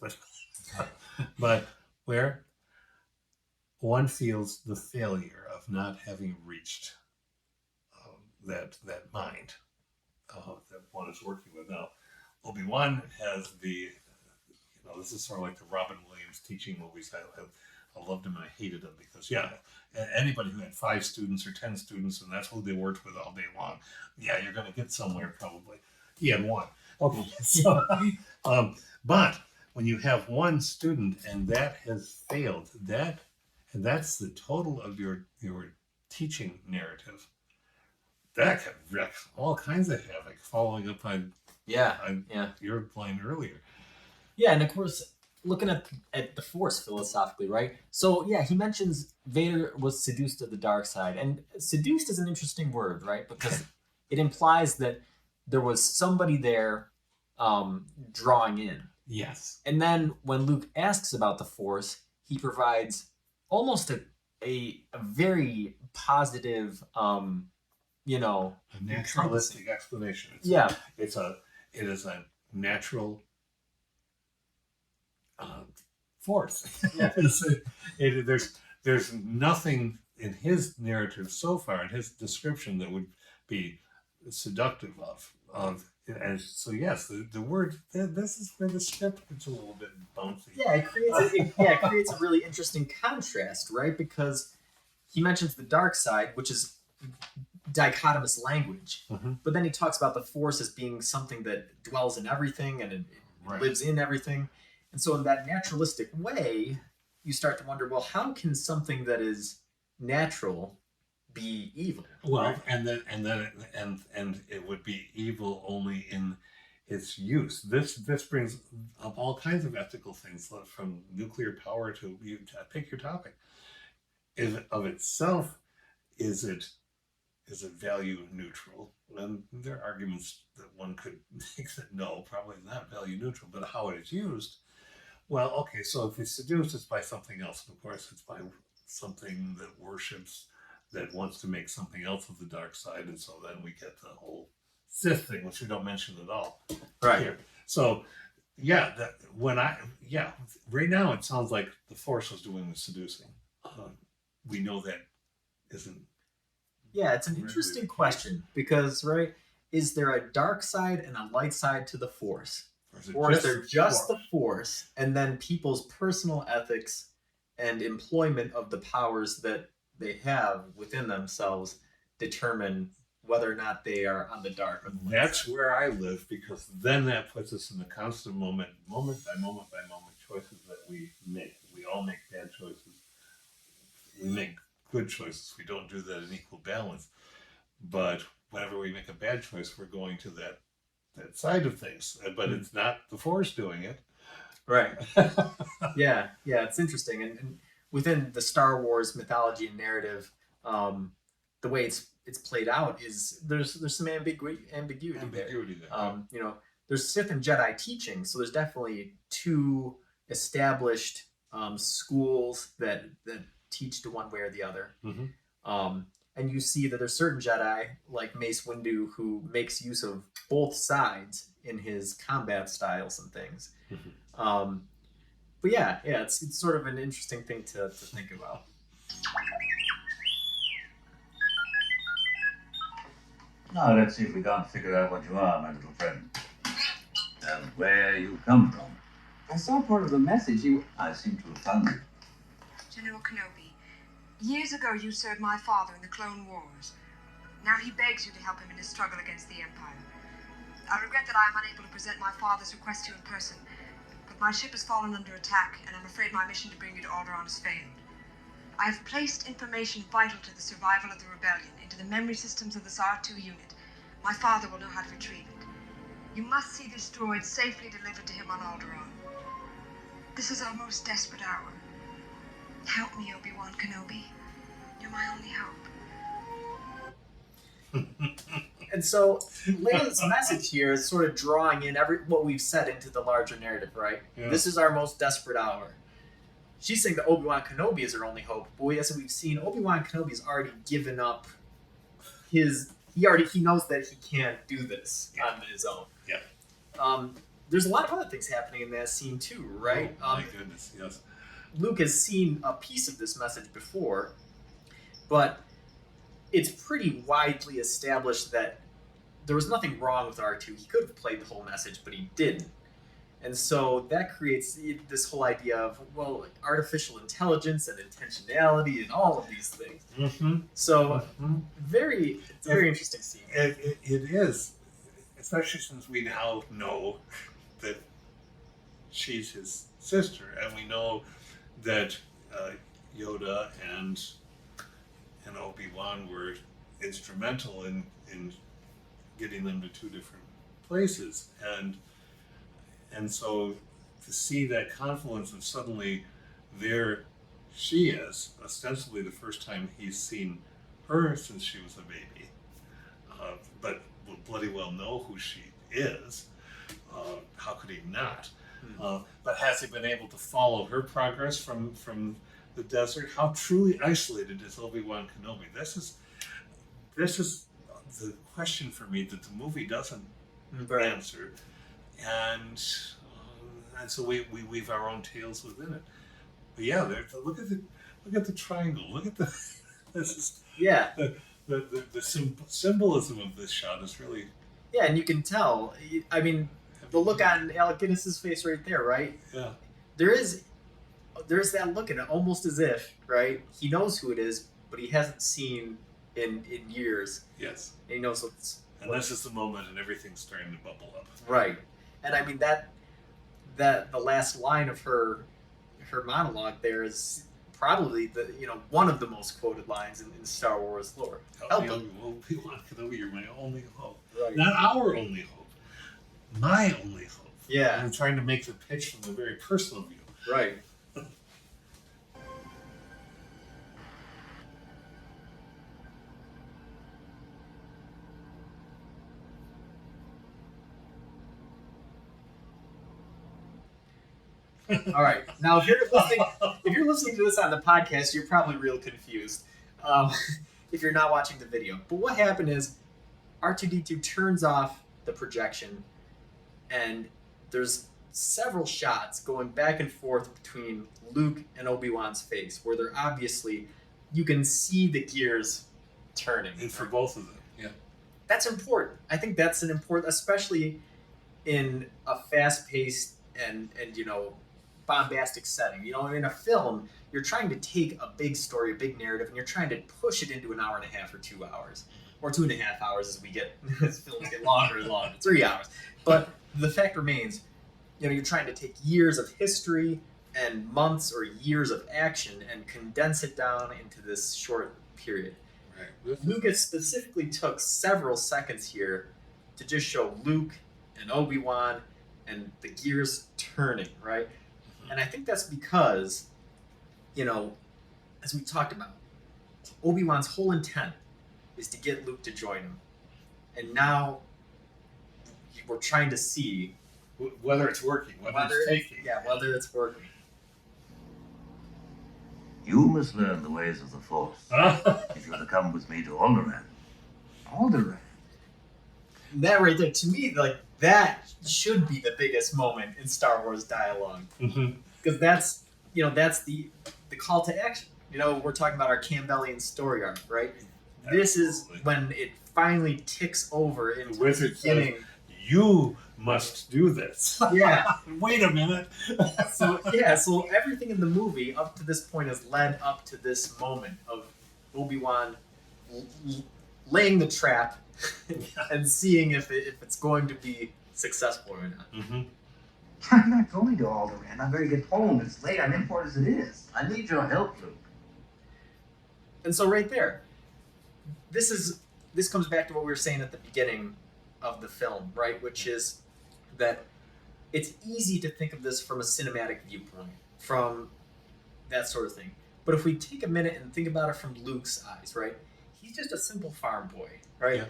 Speaker 2: but where one feels the failure of not having reached that mind that one is working with. Now, Obi-Wan has this is sort of like the Robin Williams teaching movies. I loved him and I hated him because, anybody who had 5 students or 10 students and that's who they worked with all day long, you're going to get somewhere probably. He had 1. Okay, so, but when you have 1 student and that has failed, and that's the total of your teaching narrative, that can wreak all kinds of havoc. Following up on your line earlier.
Speaker 1: Yeah, and of course, looking at the Force philosophically, right? So yeah, he mentions Vader was seduced to the dark side, and seduced is an interesting word, right? Because it implies that there was somebody there drawing in.
Speaker 2: Yes.
Speaker 1: And then when Luke asks about the Force, he provides almost a very positive,
Speaker 2: a naturalistic explanation. It is a natural force.
Speaker 1: Yeah.
Speaker 2: There's nothing in his narrative so far, in his description, that would be seductive of. And so yes, the word. This is where the script gets a little bit bouncy.
Speaker 1: Yeah, it creates a really interesting contrast, right? Because he mentions the dark side, which is dichotomous language, but then he talks about the Force as being something that dwells in everything and it lives in everything. And so in that naturalistic way, you start to wonder, well, how can something that is natural be evil?
Speaker 2: Well,
Speaker 1: right?
Speaker 2: and it would be evil only in its use. This brings up all kinds of ethical things, from nuclear power to pick your topic. Of itself, is it value neutral? And there are arguments that one could make that no, probably not value neutral, but how it is used. Well, okay, so if it's seduced, it's by something else. Of course, it's by something that worships, that wants to make something else of the dark side, and so then we get the whole Sith thing, which we don't mention at all.
Speaker 1: Right.
Speaker 2: Here. So, right now it sounds like the Force was doing the seducing. We know that isn't.
Speaker 1: Yeah, it's an interesting question because, right, is there a dark side and a light side to the Force? Or is there just the Force, and then people's personal ethics and employment of the powers that they have within themselves determine whether or not they are on the dark or the light
Speaker 2: That's
Speaker 1: side?
Speaker 2: where I live, because then that puts us in the constant moment by moment choices that we make. We all make bad choices. We make good choices. We don't do that in equal balance. But whenever we make a bad choice, we're going to that side of things. But it's not the Force doing it.
Speaker 1: Right. Yeah, it's interesting. And within the Star Wars mythology and narrative, the way it's played out is there's some ambiguity there. There's Sith and Jedi teaching, so there's definitely 2 established schools that teach to one way or the other. And you see that there's certain Jedi, like Mace Windu, who makes use of both sides in his combat styles and things. But it's sort of an interesting thing to think about.
Speaker 4: Now let's see if we can't figure out what you are, my little friend. And where you come from.
Speaker 3: I saw part of the message.
Speaker 4: I seem to have found it.
Speaker 6: General Kenobi, years ago you served my father in the Clone Wars. Now he begs you to help him in his struggle against the Empire. I regret that I am unable to present my father's request to you in person, but my ship has fallen under attack, and I'm afraid my mission to bring you to Alderaan has failed. I've placed information vital to the survival of the rebellion into the memory systems of this R2 unit. My father will know how to retrieve it. You must see this droid safely delivered to him on Alderaan. This is our most desperate hour. Help me, Obi-Wan Kenobi. You're my only hope.
Speaker 1: And so Leia's message here is sort of drawing in what we've said into the larger narrative, right?
Speaker 2: Yeah.
Speaker 1: This is our most desperate hour. She's saying that Obi-Wan Kenobi is her only hope. But as we've seen, Obi-Wan Kenobi's already given up his... He knows that he can't do this on his own.
Speaker 2: Yeah.
Speaker 1: There's a lot of other things happening in that scene too, right?
Speaker 2: Oh, my goodness, yes.
Speaker 1: Luke has seen a piece of this message before, but it's pretty widely established that there was nothing wrong with R2. He could have played the whole message, but he didn't. And so that creates this whole idea of, well, artificial intelligence and intentionality and all of these things.
Speaker 2: Mm-hmm.
Speaker 1: So very interesting scene.
Speaker 2: It is, especially since we now know that she's his sister, and we know that Yoda and Obi-Wan were instrumental in getting them to two different places, and so to see that confluence of suddenly there she is, ostensibly the first time he's seen her since she was a baby, but will bloody well know who she is. How could he not? But has he been able to follow her progress from the desert? How truly isolated is Obi-Wan Kenobi? This is the question for me that the movie doesn't answer, and so we weave our own tales within it. But yeah, look at the triangle. Look at the symbolism of this shot is really
Speaker 1: and you can tell. I mean, the look on Alec Guinness's face right there, right?
Speaker 2: Yeah.
Speaker 1: There's that look in it, almost as if, right, he knows who it is, but he hasn't seen in years.
Speaker 2: Yes.
Speaker 1: And he knows what's...
Speaker 2: And this is the moment, and everything's starting to bubble up.
Speaker 1: Right. And I mean, that the last line of her monologue there is probably one of the most quoted lines in Star Wars lore.
Speaker 2: Help me, Obi-Wan Kenobi, you're my only hope.
Speaker 1: Right.
Speaker 2: Not our only hope. My only hope.
Speaker 1: Yeah.
Speaker 2: I'm trying to make the pitch from a very personal view.
Speaker 1: Right. All right. Now, if you're listening to this on the podcast, you're probably real confused. If you're not watching the video, but what happened is R2-D2 turns off the projection, and there's several shots going back and forth between Luke and Obi-Wan's face, where they're obviously, you can see the gears turning.
Speaker 2: And for both of them, yeah.
Speaker 1: That's important. I think that's an important, especially in a fast-paced and bombastic setting. In a film, you're trying to take a big story, a big narrative, and you're trying to push it into an hour and a half or 2 hours, or 2.5 hours as films get longer and longer, 3 hours. But the fact remains, you're trying to take years of history and months or years of action and condense it down into this short period.
Speaker 2: Right.
Speaker 1: Lucas specifically took several seconds here to just show Luke and Obi-Wan and the gears turning, right? And I think that's because, as we talked about, Obi-Wan's whole intent is to get Luke to join him. And now we're trying to see
Speaker 2: whether it's working, whether it's taking.
Speaker 1: Yeah, whether it's working.
Speaker 4: You must learn the ways of the Force if you're to come with me to Alderaan.
Speaker 3: Alderaan?
Speaker 1: That right there, to me, that should be the biggest moment in Star Wars dialogue. Because that's the call to action. We're talking about our Campbellian story arc, right?
Speaker 2: Absolutely.
Speaker 1: This is when it finally ticks over into
Speaker 2: The wizard
Speaker 1: the beginning.
Speaker 2: says, you must do this.
Speaker 1: Yeah.
Speaker 2: Wait a minute.
Speaker 1: So everything in the movie up to this point has led up to this moment of Obi-Wan laying the trap and seeing if it's going to be successful or not.
Speaker 2: Mm-hmm.
Speaker 3: I'm not going to Alderaan. I'm going to get home. It's late. I'm in for it as it is.
Speaker 4: I need your help, Luke.
Speaker 1: And so right there, this comes back to what we were saying at the beginning of the film, right? Which is that it's easy to think of this from a cinematic viewpoint, from that sort of thing. But if we take a minute and think about it from Luke's eyes, right? He's just a simple farm boy, right?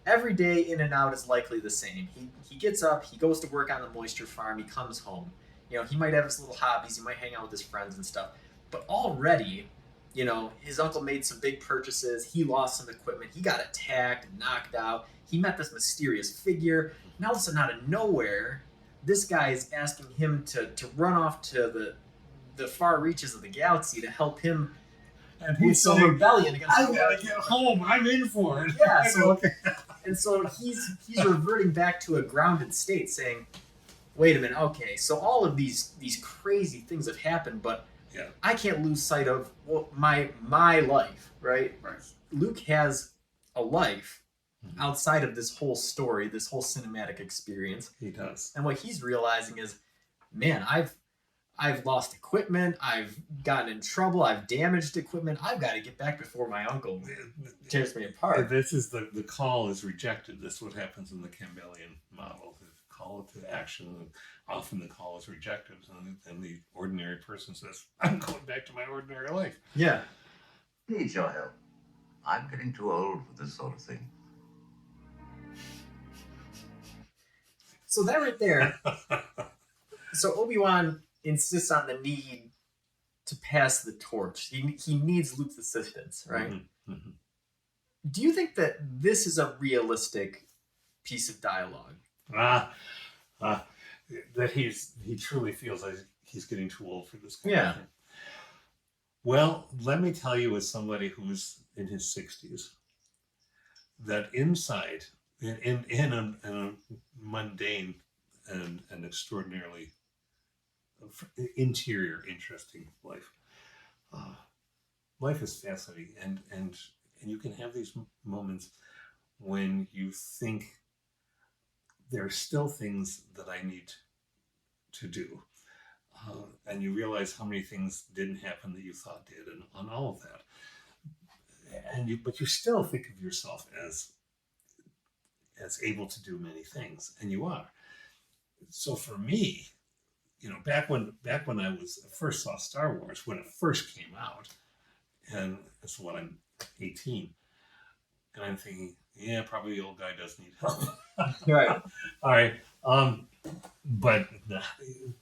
Speaker 1: Every day in and out is likely the same. He gets up, he goes to work on the moisture farm, he comes home. He might have his little hobbies, he might hang out with his friends and stuff. But already, his uncle made some big purchases, he lost some equipment, he got attacked and knocked out, he met this mysterious figure, and all of a sudden out of nowhere, this guy is asking him to run off to the far reaches of the galaxy to help him with some rebellion against.
Speaker 2: I gotta get home. I'm in for it.
Speaker 1: Yeah. So and so he's reverting back to a grounded state, saying, "Wait a minute. Okay, so all of these crazy things have happened, but I can't lose sight of my life, right? Luke has a life outside of this whole story, this whole cinematic experience.
Speaker 2: He does.
Speaker 1: And what he's realizing is, man, I've lost equipment, I've gotten in trouble, I've damaged equipment, I've got to get back before my uncle tears me apart.
Speaker 2: This is the call is rejected. This is what happens in the Campbellian model. The call to action, and often the call is rejected, and the ordinary person says, I'm going back to my ordinary life.
Speaker 1: Yeah.
Speaker 4: Need your help. I'm getting too old for this sort of thing.
Speaker 1: So that right there. So Obi-Wan insists on the need to pass the torch. He needs Luke's assistance, right?
Speaker 2: Mm-hmm.
Speaker 1: Do you think that this is a realistic piece of dialogue?
Speaker 2: That he truly feels like he's getting too old for this kind
Speaker 1: Yeah.
Speaker 2: of thing. Well, let me tell you, as somebody who's in his 60s, that inside, in a mundane and extraordinarily interior, interesting life, life is fascinating, and you can have these moments when you think there are still things that I need to do, and you realize how many things didn't happen that you thought did, and on all of that, but you still think of yourself as able to do many things, and you are. So for me, back when I first saw Star Wars, when it first came out, and that's what I'm 18, and I'm thinking, yeah, probably the old guy does need help.
Speaker 1: Right.
Speaker 2: All right. But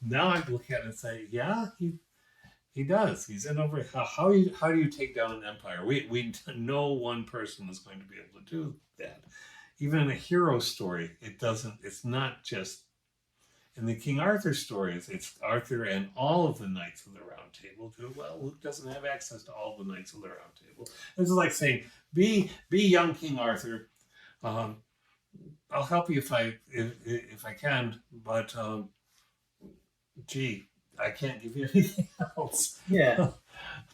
Speaker 2: now I look at it and say, yeah, he does. He's in over. How do you take down an empire? We no one person is going to be able to do that. Even in a hero story, it's not just. In the King Arthur stories, it's Arthur and all of the knights of the Round Table. Well, Luke doesn't have access to all the knights of the Round Table. This is like saying, be young King Arthur. I'll help you if I can, but gee, I can't give you anything else.
Speaker 1: Yeah.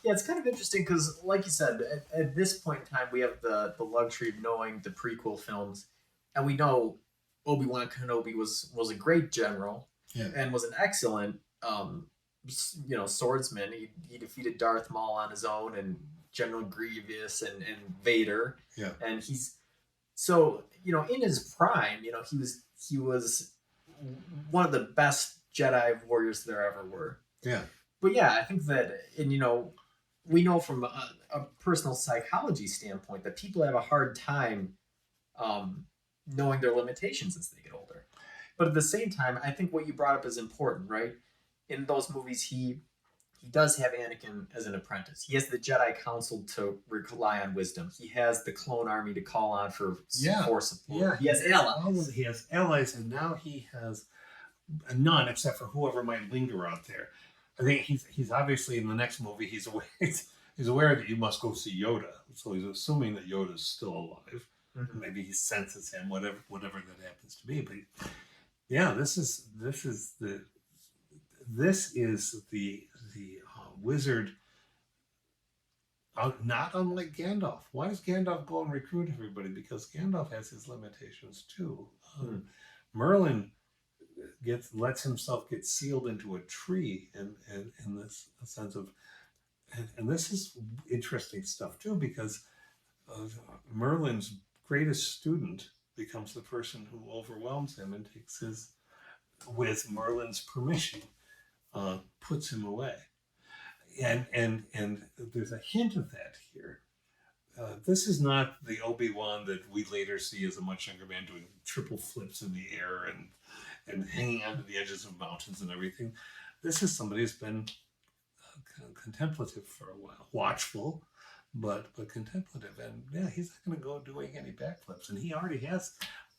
Speaker 1: Yeah, it's kind of interesting because, like you said, at this point in time, we have the luxury of knowing the prequel films, and we know Obi-Wan Kenobi was a great general, and was an excellent swordsman. He defeated Darth Maul on his own, and General Grievous and Vader.
Speaker 2: Yeah.
Speaker 1: And he's so in his prime, he was one of the best Jedi warriors there ever were.
Speaker 2: Yeah.
Speaker 1: But yeah, I think that, and we know from a personal psychology standpoint that people have a hard time knowing their limitations as they get older. But at the same time, I think what you brought up is important, right? In those movies, he does have Anakin as an apprentice. He has the Jedi Council to rely on wisdom. He has the clone army to call on for support.
Speaker 2: Yeah.
Speaker 1: He has allies.
Speaker 2: He has allies, and now he has none except for whoever might linger out there. I think he's obviously in the next movie. He's aware that you must go see Yoda, so he's assuming that Yoda's still alive. Mm-hmm. Maybe he senses him, whatever that happens to be. But yeah, this is the wizard. Not unlike Gandalf. Why does Gandalf go and recruit everybody? Because Gandalf has his limitations too. Merlin lets himself get sealed into a tree in this sense of and this is interesting stuff too, because Merlin's greatest student becomes the person who overwhelms him and takes his, with Merlin's permission, puts him away. And there's a hint of that here. This is not the Obi-Wan that we later see as a much younger man doing triple flips in the air and hanging onto the edges of mountains and everything. This is somebody who's been contemplative for a while, watchful, but contemplative. And yeah, he's not going to go doing any backflips. And he already has.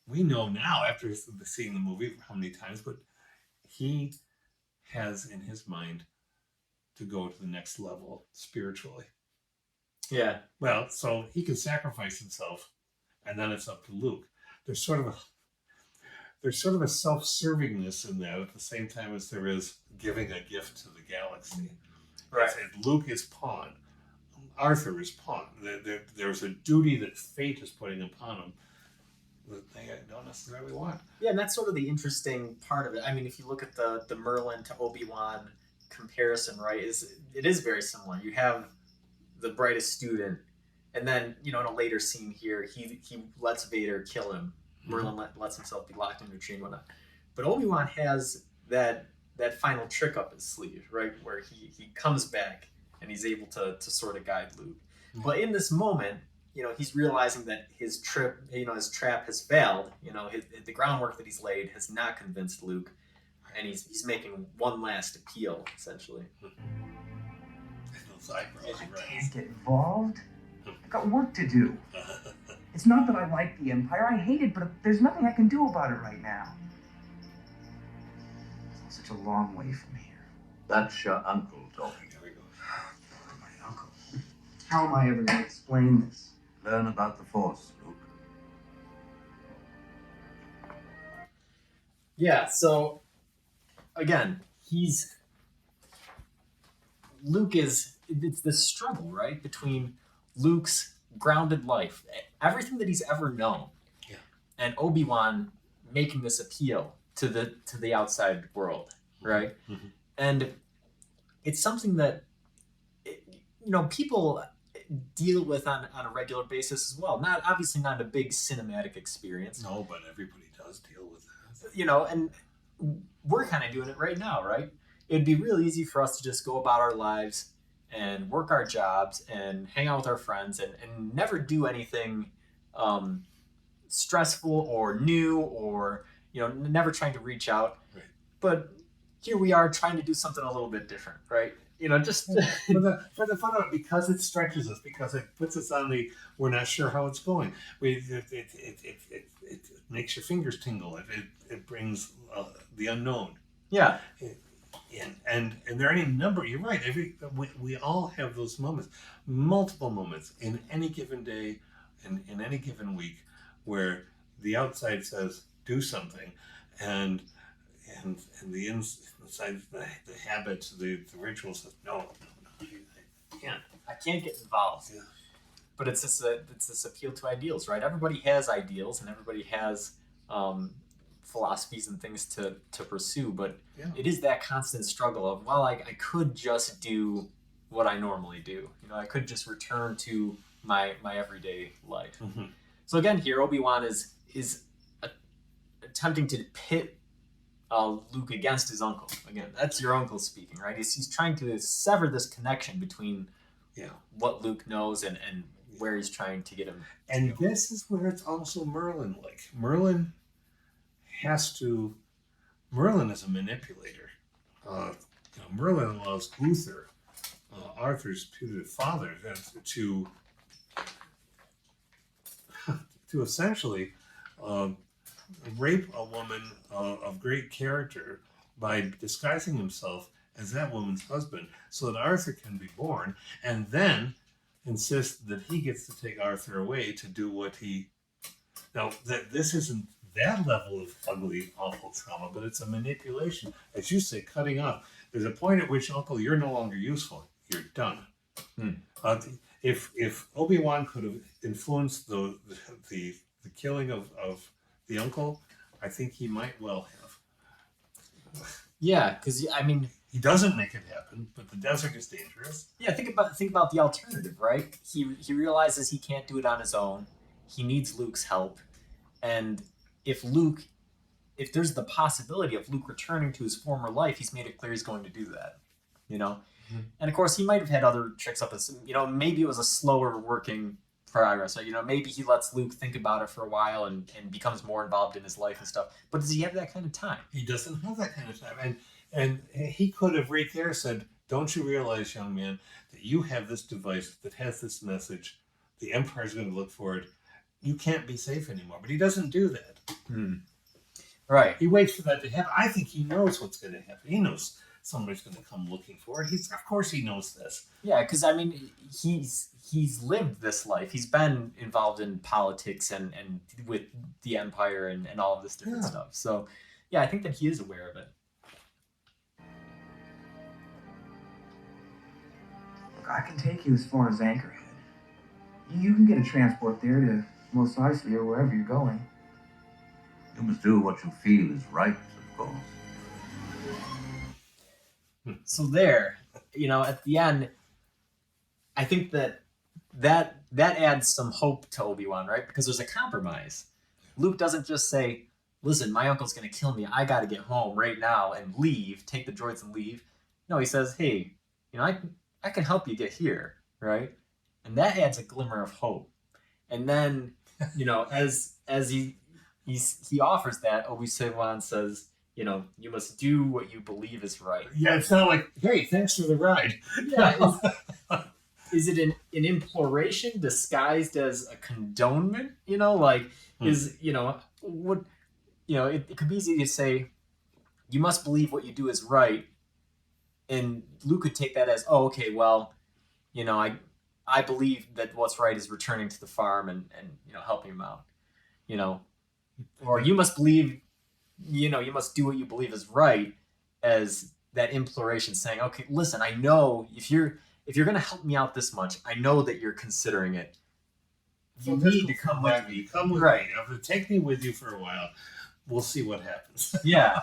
Speaker 2: We know now, after seeing the movie how many times, but he has in his mind to go to the next level spiritually.
Speaker 1: Yeah.
Speaker 2: Well, so he can sacrifice himself, and then it's up to Luke. There's sort of a self-servingness in that at the same time as there is giving a gift to the galaxy.
Speaker 1: Right.
Speaker 2: Luke is pawn. Arthur is pawn. There's a duty that fate is putting upon him that they don't necessarily want.
Speaker 1: Yeah, and that's sort of the interesting part of it. I mean, if you look at the Merlin to Obi-Wan comparison, right, it is very similar. You have the brightest student, and then, in a later scene here, he lets Vader kill him. Merlin lets himself be locked into a tree and whatnot. But Obi-Wan has that final trick up his sleeve, right, where he comes back and he's able to sort of guide Luke. Mm-hmm. But in this moment, he's realizing that his trap has failed. The groundwork that he's laid has not convinced Luke, and he's making one last appeal, essentially.
Speaker 3: I can't get involved. I've got work to do. It's not that I like the Empire. I hate it, but there's nothing I can do about it right now. It's such a long way from here.
Speaker 4: That's your uncle talking.
Speaker 2: There we go.
Speaker 3: My uncle. How am I ever going to explain this?
Speaker 4: Learn about the Force, Luke.
Speaker 1: Yeah, so, again, Luke it's this struggle, right, between Luke's grounded life, everything that he's ever known, and Obi-Wan making this appeal to the outside world, right? Mm-hmm. And it's something that people deal with on a regular basis as well. Not obviously not a big cinematic experience.
Speaker 2: No, but everybody does deal with that.
Speaker 1: And we're kind of doing it right now, right? It'd be real easy for us to just go about our lives and work our jobs and hang out with our friends and never do anything stressful or new or, never trying to reach out.
Speaker 2: Right.
Speaker 1: But here we are trying to do something a little bit different, right? Just
Speaker 2: for the fun of it, because it stretches us, because it puts us on we're not sure how it's going. It makes your fingers tingle. It brings the unknown.
Speaker 1: Yeah.
Speaker 2: And there are any number. You're right. We all have those moments, multiple moments in any given day, in any given week, where the outside says do something, and the inside, the habits, the rituals says no, I can't.
Speaker 1: I can't get involved.
Speaker 2: Yeah.
Speaker 1: But it's this appeal to ideals, right? Everybody has ideals, and everybody has philosophies and things to pursue, but it is that constant struggle of, I could just do what I normally do. I could just return to my everyday life. Mm-hmm. So again, here Obi-Wan is attempting to pit Luke against his uncle. Again, that's your uncle speaking, right? He's trying to sever this connection between what Luke knows and where he's trying to get him.
Speaker 2: And this is where it's also Merlin-like. Merlin is a manipulator. Merlin allows Uther, Arthur's putative father, to essentially rape a woman of great character by disguising himself as that woman's husband so that Arthur can be born, and then insist that he gets to take Arthur away to do what he... Now, this isn't that level of ugly, awful trauma, but it's a manipulation. As you say, cutting off. There's a point at which, Uncle, you're no longer useful. You're done. If Obi-Wan could have influenced the killing of the uncle, I think he might well have.
Speaker 1: Yeah, because
Speaker 2: He doesn't make it happen, but the desert is dangerous.
Speaker 1: Yeah, think about the alternative, right? He realizes he can't do it on his own. He needs Luke's help, and if Luke, if there's the possibility of Luke returning to his former life, he's made it clear he's going to do that. You know, and of course he might have had other tricks up his. You know, maybe it was a slower working progress. So, you know, maybe he lets Luke think about it for a while and becomes more involved in his life and stuff. But does he have that kind of time?
Speaker 2: He doesn't have that kind of time, and he could have right there said, "Don't you realize, young man, that you have this device that has this message? The Empire's going to look for it. You can't be safe anymore." But he doesn't do that.
Speaker 1: Right.
Speaker 2: He waits for that to happen. I think he knows what's going to happen. He knows somebody's going to come looking for it. Of course he knows this.
Speaker 1: Yeah, because I mean, he's lived this life. He's been involved in politics and with the Empire and all of this different stuff. So, yeah, I think that he is aware of it.
Speaker 3: Look, I can take you as far as Anchorhead. You can get a transport there to Mos Eisley or wherever you're going.
Speaker 4: You must do what you feel is right, of course.
Speaker 1: So there, you know, at the end, I think that adds some hope to Obi-Wan, right? Because there's a compromise. Luke doesn't just say, "Listen, my uncle's going to kill me. I got to get home right now and leave, take the droids and leave." No, he says, "Hey, you know, I can help you get here," right? And that adds a glimmer of hope. And then, you know, as he offers that, Obi-Wan says, you know, "You must do what you believe is right."
Speaker 2: Yeah, it's not like, "Hey, thanks for the ride."
Speaker 1: Yeah, is it an imploration disguised as a condonement? You know, like is, you know, what, you know, it could be easy to say, "You must believe what you do is right," and Luke could take that as, "Oh, okay, well, you know, I believe that what's right is returning to the farm and you know, helping him out," you know, or "You must believe, you know, you must do what you believe is right," as that imploration saying, "Okay, listen, I know if you're going to help me out this much, I know that you're considering it. You need to come with me."
Speaker 2: Come with
Speaker 1: Right.
Speaker 2: me. I'm going to take me with you for a while. We'll see what happens.
Speaker 1: Yeah.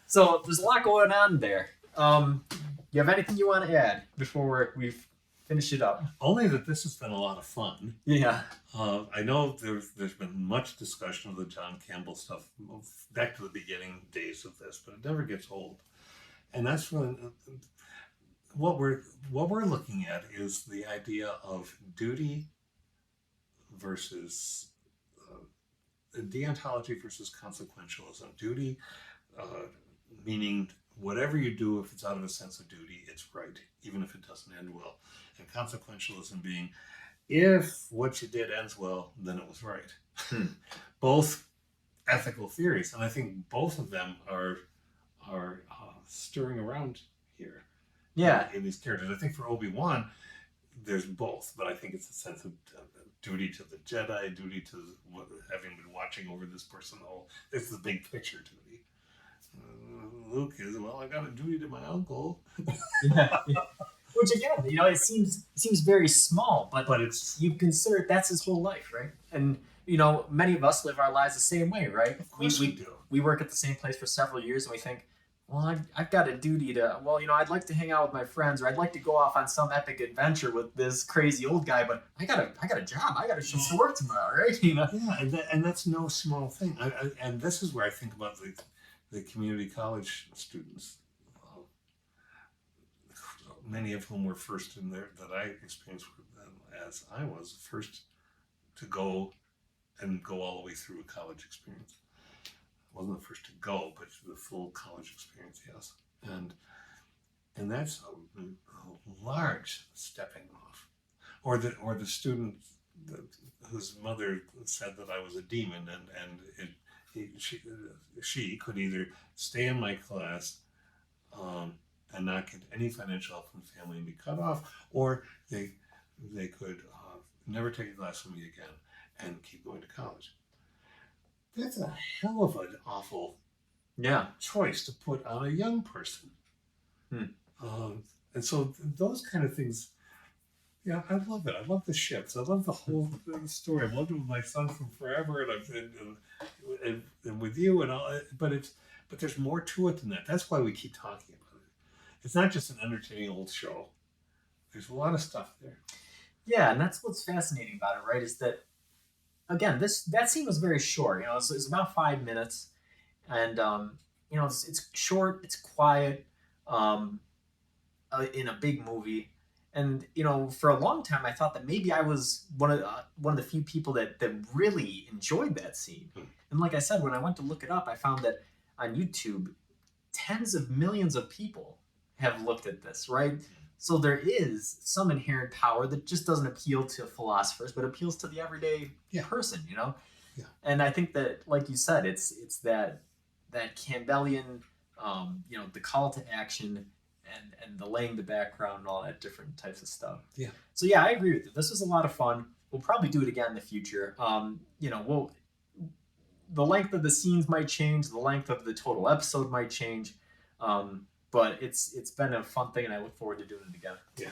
Speaker 1: So there's a lot going on there. You have anything you want to add before we've finished it up?
Speaker 2: Only that this has been a lot of fun.
Speaker 1: Yeah.
Speaker 2: I know there's been much discussion of the John Campbell stuff back to the beginning days of this, but it never gets old. And that's really what we're looking at is the idea of duty versus deontology versus consequentialism. Duty, meaning whatever you do, if it's out of a sense of duty, it's right, even if it doesn't end well. And consequentialism being, if what you did ends well, then it was right. Both ethical theories, and I think both of them are stirring around here.
Speaker 1: Yeah.
Speaker 2: In these characters, I think for Obi-Wan, there's both, but I think it's a sense of duty to the Jedi, duty to having been watching over this person. It's the big picture duty. Luke is, well, I got a duty to my uncle.
Speaker 1: Yeah. Which again, you know, it seems very small, but
Speaker 2: it's,
Speaker 1: you consider that's his whole life, right? And you know, many of us live our lives the same way, right?
Speaker 2: Of course we do.
Speaker 1: We work at the same place for several years, and we think, well, I've got a duty to, well, you know, I'd like to hang out with my friends, or I'd like to go off on some epic adventure with this crazy old guy, but I got a job. I got to show up to work tomorrow, right? You know?
Speaker 2: Yeah, and that's no small thing. And this is where I think about the community college students, many of whom were first in there, that I experienced with them as I was first to go all the way through a college experience. I wasn't the first to go, but the full college experience, yes. And that's a large stepping off. Or the student whose mother said that I was a demon, and she could either stay in my class and not get any financial help from the family and be cut off, or they could never take a class from me again and keep going to college. That's a hell of an awful choice to put on a young person. And so those kind of things, yeah, I love it. I love the ships. I love the whole story. I've loved it with my son from forever, and with you and all. But there's more to it than that. That's why we keep talking about it. it's not just an entertaining old show. There's a lot of stuff there.
Speaker 1: Yeah, and that's what's fascinating about it, right? Is that again, that scene was very short. It's about 5 minutes, and it's short, it's quiet, um, in a big movie. And for a long time, I thought that maybe I was one of the few people that really enjoyed that scene. And like I said, when I went to look it up, I found that on YouTube, tens of millions of people have looked at this, right? So there is some inherent power that just doesn't appeal to philosophers, but appeals to the everyday person,
Speaker 2: Yeah.
Speaker 1: And I think that, like you said, it's that Campbellian, the call to action and the laying the background and all that different types of stuff.
Speaker 2: Yeah.
Speaker 1: So yeah, I agree with you. This was a lot of fun. We'll probably do it again in the future. The length of the scenes might change, the length of the total episode might change, but it's been a fun thing, and I look forward to doing it again.
Speaker 2: Yeah.